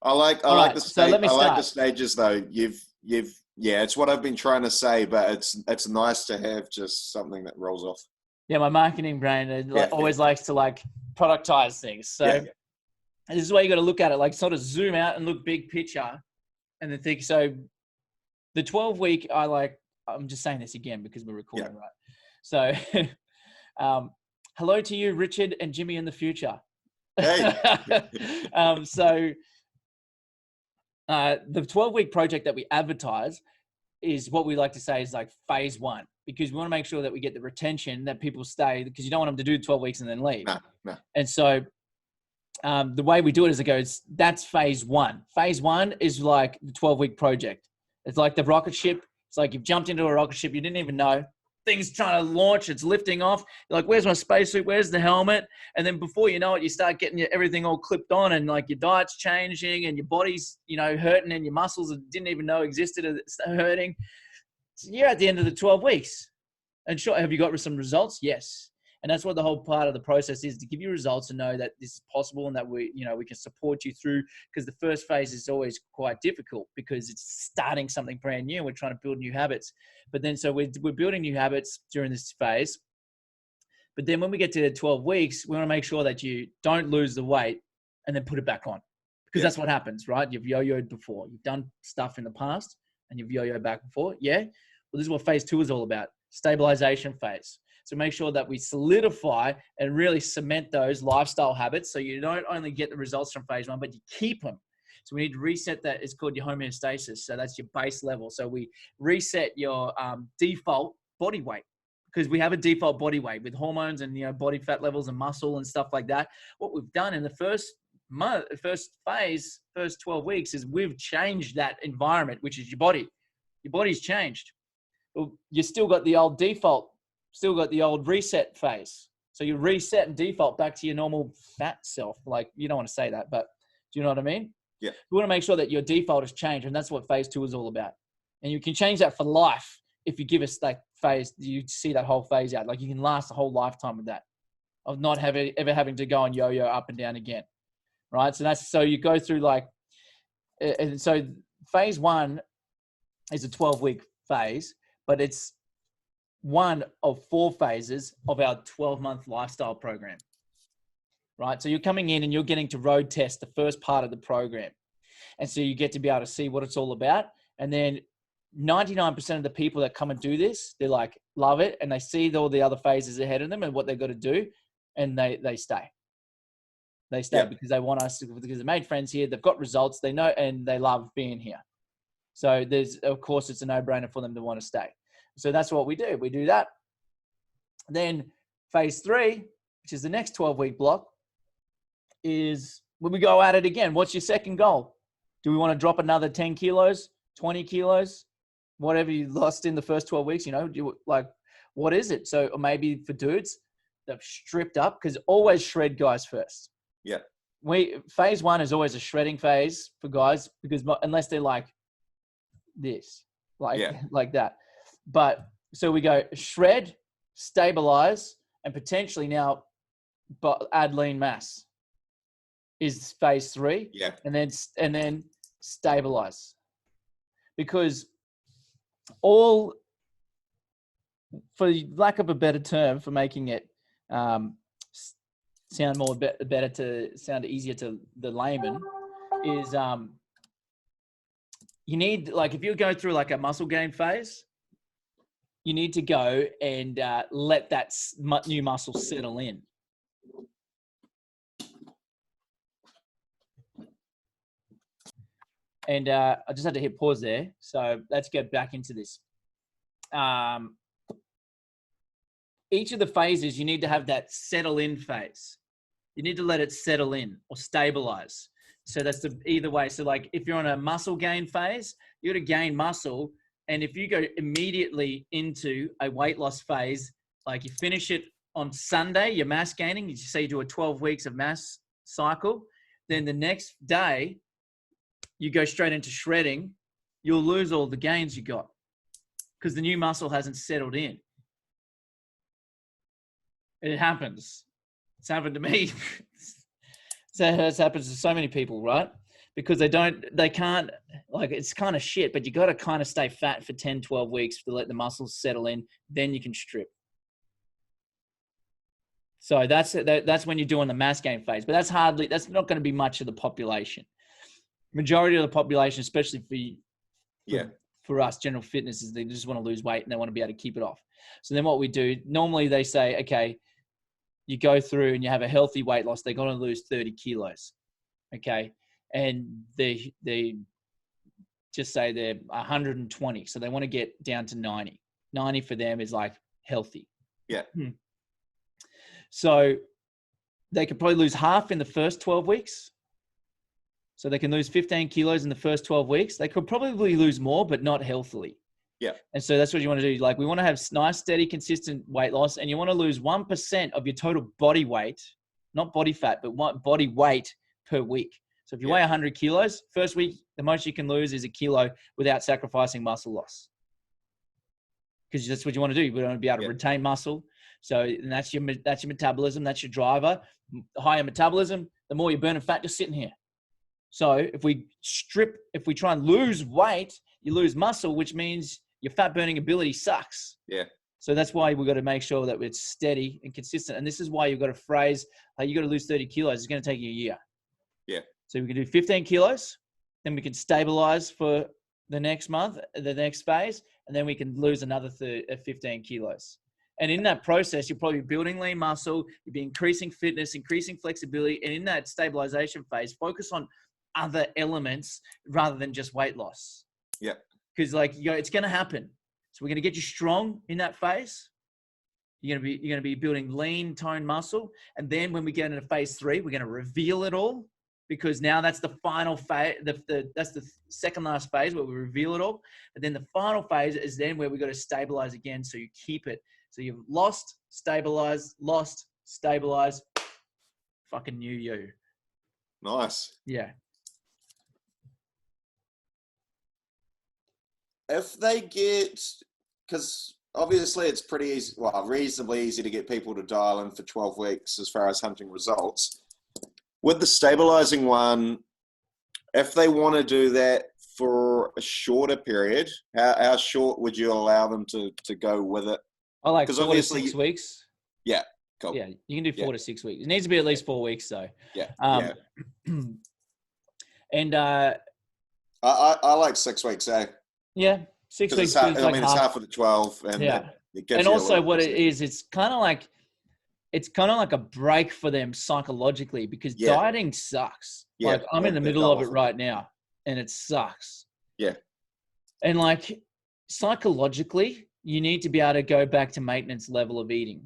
I All like right. the So state. let me I like the start. stages though. Yeah, it's what I've been trying to say, but it's nice to have just something that rolls off. Yeah, my marketing brain Yeah, always likes to like productize things. So yeah, this is why you got to look at it, like sort of zoom out and look big picture, and then think. So the 12-week, I'm just saying this again because we're yeah. recording, right? So, hello to you, Richard and Jimmy in the future. Hey, So the 12-week project that we advertise is what we like to say is like phase one, because we want to make sure that we get the retention, that people stay, because you don't want them to do 12 weeks and then leave. no. And so the way we do it is it goes, that's phase one. Phase one is like the 12-week project. It's like the rocket ship. It's like you've jumped into a rocket ship. You didn't even know. Things trying to launch. It's lifting off. You're like, where's my spacesuit? Where's the helmet? And then before you know it, you start getting everything all clipped on, and like your diet's changing and your body's, hurting, and your muscles that didn't even know existed are hurting. So you're at the end of the 12 weeks. And sure, have you got some results? Yes. And that's what the whole part of the process is, to give you results and know that this is possible and that we can support you through, because the first phase is always quite difficult because it's starting something brand new. We're trying to build new habits. But then, so we're building new habits during this phase. But then when we get to 12 weeks, we want to make sure that you don't lose the weight and then put it back on, because that's what happens, right? You've yo-yoed before. You've done stuff in the past and you've yo-yoed back before. Yeah. Well, this is what phase two is all about. Stabilization phase. So make sure that we solidify and really cement those lifestyle habits, so you don't only get the results from phase one, but you keep them. So we need to reset that. It's called your homeostasis. So that's your base level. So we reset your default body weight, because we have a default body weight with hormones and body fat levels and muscle and stuff like that. What we've done in the first 12 weeks, is we've changed that environment, which is your body. Your body's changed. Well, you still got the old default, still got the old reset phase. So you reset and default back to your normal fat self. Like, you don't want to say that, but do you know what I mean? Yeah. You want to make sure that your default has changed, and that's what phase two is all about. And you can change that for life if you give us that phase. You see that whole phase out. Like, you can last a whole lifetime with that, of not ever having to go and yo-yo up and down again, right? So you go through and so phase one is a 12-week phase, but it's one of 4 phases of our 12-month lifestyle program, right? So you're coming in and you're getting to road test the first part of the program. And so you get to be able to see what it's all about. And then 99% of the people that come and do this, they're like, love it. And they see all the other phases ahead of them and what they've got to do. And they stay. They stay because they want us to, because they made friends here. They've got results. They know, and they love being here. So of course, it's a no-brainer for them to want to stay. So that's what we do. We do that. Then phase 3, which is the next 12-week block, is when we go at it again. What's your second goal? Do we want to drop another 10 kilos, 20 kilos, whatever you lost in the first 12 weeks? What is it? So maybe for dudes, they've stripped up, because always shred guys first. Yeah. Phase 1 is always a shredding phase for guys, because unless they're like this, like that. But so we go shred, stabilize, and potentially now, but add lean mass is phase 3. Yeah. And then stabilize, because all, for lack of a better term, for making it sound easier to the layman, is you need, like, if you go through like a muscle gain phase, you need to go and let that new muscle settle in. And I just had to hit pause there. So let's get back into this. Each of the phases, you need to have that settle in phase. You need to let it settle in or stabilize. So that's either way. So like if you're on a muscle gain phase, you're to gain muscle. And if you go immediately into a weight loss phase, like you finish it on Sunday, you're mass gaining, you say you do a 12 weeks of mass cycle, then the next day you go straight into shredding, you'll lose all the gains you got because the new muscle hasn't settled in. It happens. It's happened to me. So it happens to so many people, right? because they can't, like, it's kind of shit, but you got to kind of stay fat for 10, 12 weeks to let the muscles settle in. Then you can strip. So that's when you're doing the mass gain phase, but that's not going to be much of the population. Majority of the population, especially for us, general fitness, is they just want to lose weight and they want to be able to keep it off. So then what we do, normally they say, okay, you go through and you have a healthy weight loss. They're going to lose 30 kilos. Okay. And they just say they're 120. So they want to get down to 90. 90 for them is like healthy. Yeah. So they could probably lose half in the first 12 weeks. So they can lose 15 kilos in the first 12 weeks. They could probably lose more, but not healthily. Yeah. And so that's what you want to do. Like, we want to have nice, steady, consistent weight loss, and you want to lose 1% of your total body weight, not body fat, but body weight per week. So if you weigh 100 kilos, first week, the most you can lose is 1 kilo without sacrificing muscle loss. Because that's what you want to do. You want to be able to retain muscle. So and that's your metabolism. That's your driver. The higher metabolism, the more you're burning fat just sitting here. So if we try and lose weight, you lose muscle, which means your fat burning ability sucks. Yeah. So that's why we've got to make sure that it's steady and consistent. And this is why you've got to phrase, like, you got to lose 30 kilos. It's going to take you a year. Yeah. So we can do 15 kilos, then we can stabilize for the next month, the next phase, and then we can lose another 15 kilos. And in that process, you're probably building lean muscle, you'll be increasing fitness, increasing flexibility. And in that stabilization phase, focus on other elements rather than just weight loss. Yeah. Because, like, it's going to happen. So we're going to get you strong in that phase. You're going to be building lean toned muscle. And then when we get into phase 3, we're going to reveal it all, because now that's the final phase. That's the second last phase where we reveal it all. And then the final phase is then where we got to stabilize again. So you keep it. So you've lost, stabilize, fucking new you. Nice. Yeah. If they get, because obviously it's pretty easy, well, reasonably easy to get people to dial in for 12 weeks as far as hunting results. With the stabilizing one, if they want to do that for a shorter period, how short would you allow them to go with it? I like 4 to 6 weeks. Yeah, cool. Yeah, you can do 4 to 6 weeks. It needs to be at least 4 weeks, though. Yeah. And I like 6 weeks, eh? Yeah, 6 weeks. It's half of the 12, and it gives and you also what it is, it's kind of like a break for them psychologically, because dieting sucks. Yeah, like, I'm in the middle of it right now, and it sucks. Yeah. And, like, psychologically, you need to be able to go back to maintenance level of eating.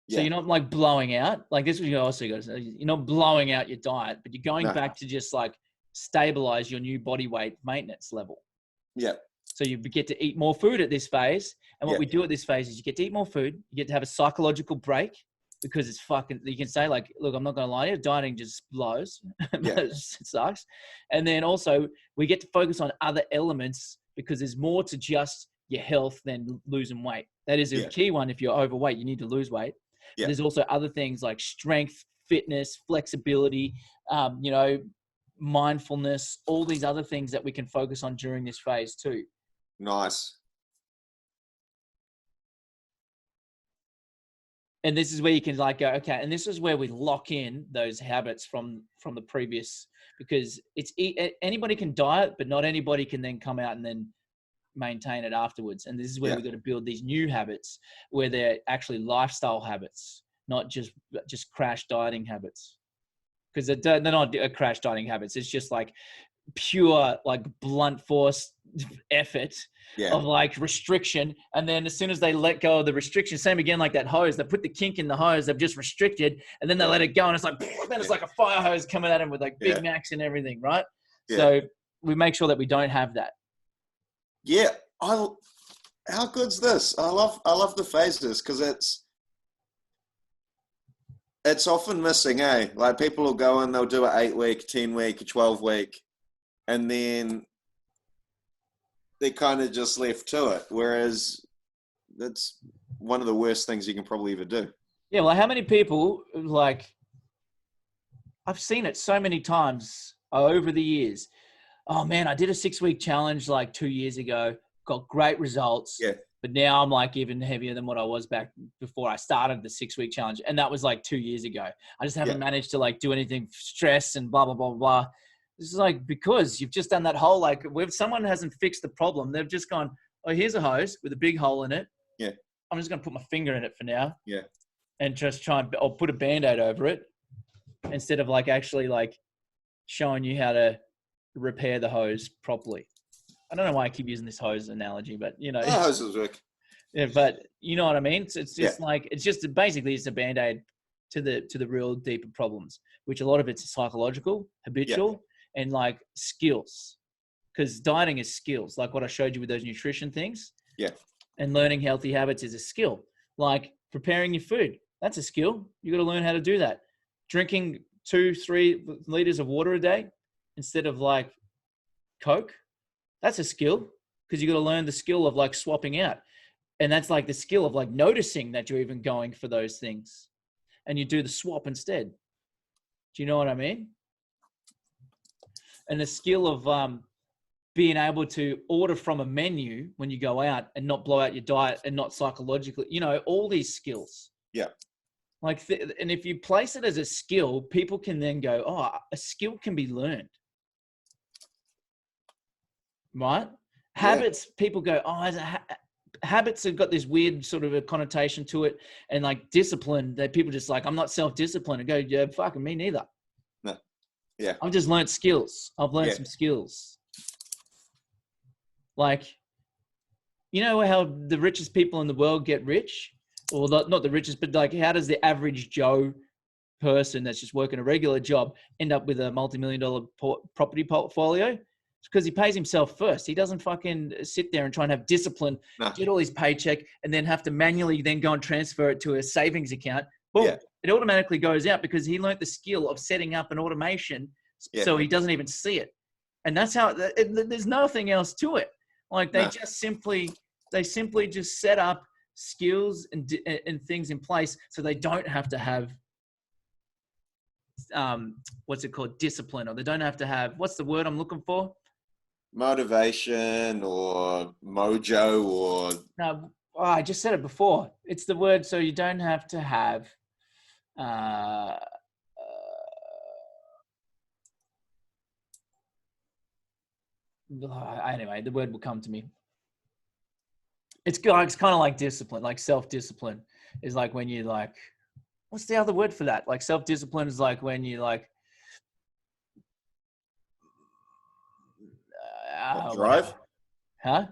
So you're not, like, blowing out. Like, this is what you also got to say. You're not blowing out your diet, but you're going back to just, like, stabilize your new body weight maintenance level. Yeah. So you get to eat more food at this phase. And what we do at this phase is you get to eat more food. You get to have a psychological break, because it's fucking, you can say, like, look, I'm not going to lie to you, dieting just blows. It sucks. And then also we get to focus on other elements, because there's more to just your health than losing weight. That is a key one. If you're overweight, you need to lose weight. Yeah. There's also other things like strength, fitness, flexibility, mindfulness, all these other things that we can focus on during this phase too. Nice. And this is where you can, like, go, okay, and this is where we lock in those habits from the previous, because anybody can diet, but not anybody can then come out and then maintain it afterwards. And this is where we've got to build these new habits, where they're actually lifestyle habits, not just crash dieting habits. Because they're not crash dieting habits. It's just like pure, like, blunt force effort of, like, restriction. And then as soon as they let go of the restriction, same again, like that hose, they put the kink in the hose, they've just restricted, and then they let it go, and it's like, then it's like a fire hose coming at them with, like, Big Macs and everything, right? Yeah. So we make sure that we don't have that. Yeah. How good's this? I love the phases, because it's often missing, eh? Like, people will go in, they'll do an 8-week, 10-week, 12-week, and then they kind of just left to it. Whereas that's one of the worst things you can probably ever do. Yeah. Well, how many people, like, I've seen it so many times over the years. Oh man, I did a 6-week challenge like 2 years ago, got great results. Yeah. But now I'm like even heavier than what I was back before I started the 6-week challenge. And that was like 2 years ago. I just haven't managed to like do anything stress and blah, blah, blah, blah. This is like, because you've just done that whole, like if someone hasn't fixed the problem, they've just gone, oh, here's a hose with a big hole in it. Yeah. I'm just going to put my finger in it for now. Yeah. And just try and, or put a Band-Aid over it instead of like actually like showing you how to repair the hose properly. I don't know why I keep using this hose analogy, but you know, hoses work. Yeah, but you know what I mean? It's just like, it's just basically it's a Band-Aid to the real deeper problems, which a lot of it's psychological, habitual, and like skills. Because dieting is skills, like what I showed you with those nutrition things. Yeah. And learning healthy habits is a skill. Like preparing your food, that's a skill. You got to learn how to do that. Drinking 2-3 liters of water a day instead of like Coke, that's a skill, because you got to learn the skill of like swapping out. And that's like the skill of like noticing that you're even going for those things and you do the swap instead. Do you know what I mean? And the skill of being able to order from a menu when you go out and not blow out your diet and not psychologically, you know, all these skills. Yeah. Like, and if you place it as a skill, people can then go, oh, a skill can be learned. Right? Habits, people go, oh, habits have got this weird sort of a connotation to it. And like discipline, that people just like, I'm not self-disciplined, and go, yeah, fucking me neither. No. Yeah. I've just learned skills. I've learned some skills. Like, you know how the richest people in the world get rich? Or not the richest, but like, how does the average Joe person that's just working a regular job end up with a multi-million-dollar property portfolio? It's because he pays himself first. He doesn't fucking sit there and try and have discipline, get all his paycheck, and then have to manually then go and transfer it to a savings account. Boom. Yeah. It automatically goes out because he learned the skill of setting up an automation so he doesn't even see it. And that's how, there's nothing else to it. Like they just simply just set up skills and things in place so they don't have to have, what's it called? Discipline, or they don't have to have, what's the word I'm looking for? Motivation or mojo or... No, I just said it before. It's the word, so you don't have to have... anyway, the word will come to me. It's kind of like discipline, like self-discipline is like when you like... What's the other word for that? Like self-discipline is like when you like... drive? Huh?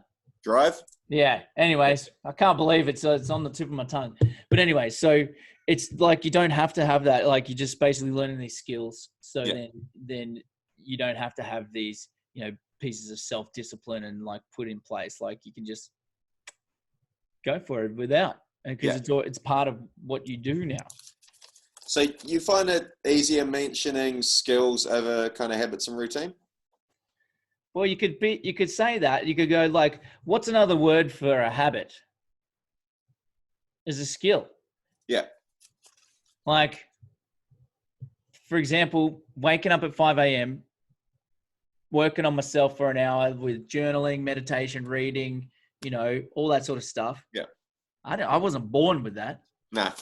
Drive? Yeah. Anyways, I can't believe it. So it's on the tip of my tongue. But anyway, so it's like you don't have to have that. Like you're just basically learning these skills. So then you don't have to have these, you know, pieces of self-discipline and like put in place. Like you can just go for it without, because it's part of what you do now. So you find it easier mentioning skills over kind of habits and routine? Well, you could say that. You could go like, what's another word for a habit? Is a skill. Yeah. Like, for example, waking up at 5 a.m., working on myself for an hour with journaling, meditation, reading, you know, all that sort of stuff. Yeah. I wasn't born with that. Nah.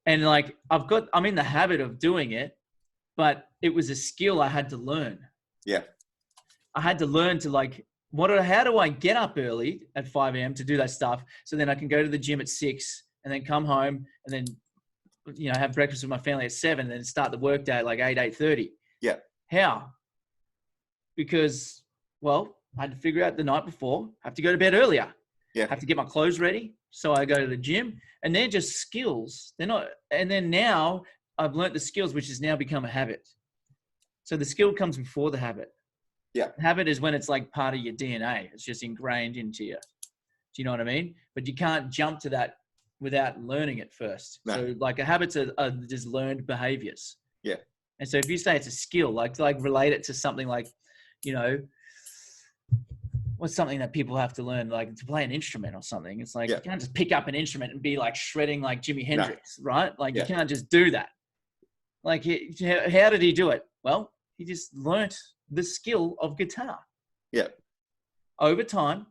And like, I'm in the habit of doing it, but it was a skill I had to learn. Yeah. I had to learn to like, how do I get up early at 5 a.m. to do that stuff? So then I can go to the gym at 6 and then come home and then, you know, have breakfast with my family at 7 and then start the workday at like 8:30. Yeah. How? Because, well, I had to figure out the night before, I have to go to bed earlier. Yeah. I have to get my clothes ready. So I go to the gym, and they're just skills. They're not, and then now I've learned the skills, which has now become a habit. So the skill comes before the habit. Yeah. Habit is when it's like part of your DNA. It's just ingrained into you. Do you know what I mean? But you can't jump to that without learning it first. No. So like a habits are just learned behaviors. Yeah. And so if you say it's a skill, like relate it to something like, you know, what's something that people have to learn, like to play an instrument or something. It's like, you can't just pick up an instrument and be like shredding like Jimi Hendrix, right? Like you can't just do that. Like how did he do it? Well, he just learnt the skill of guitar. Yeah. Over time,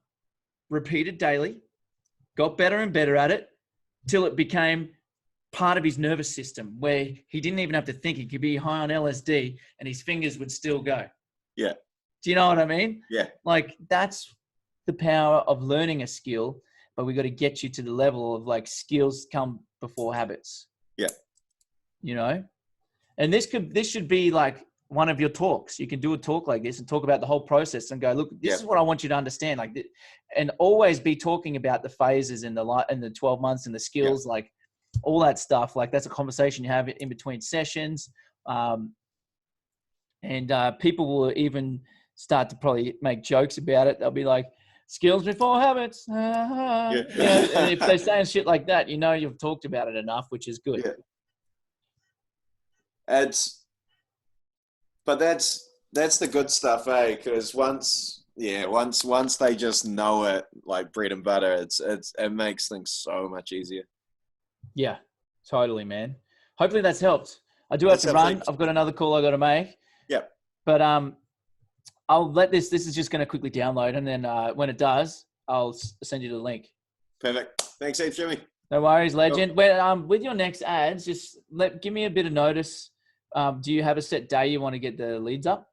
repeated daily, got better and better at it till it became part of his nervous system where he didn't even have to think. He could be high on LSD and his fingers would still go. Yeah. Do you know what I mean? Yeah. Like that's the power of learning a skill, but we got to get you to the level of like skills come before habits. Yeah. You know? And this should be like one of your talks. You can do a talk like this and talk about the whole process and go, look, this is what I want you to understand. Like, and always be talking about the phases and the 12 months and the skills, like all that stuff. Like that's a conversation you have in between sessions. And people will even start to probably make jokes about it. They'll be like, skills before habits. Yeah. You know, and if they're saying shit like that, you know, you've talked about it enough, which is good. Yeah. But that's the good stuff, eh? Because once they just know it, like bread and butter, it makes things so much easier. Yeah, totally, man. Hopefully that's helped. I do have to run. I've got another call I got to make. Yep. But I'll let this is just going to quickly download, and then when it does, I'll send you the link. Perfect. Thanks, heaps, Jimmy. No worries, legend. Cool. With your next ads, just give me a bit of notice. Do you have a set day you want to get the leads up?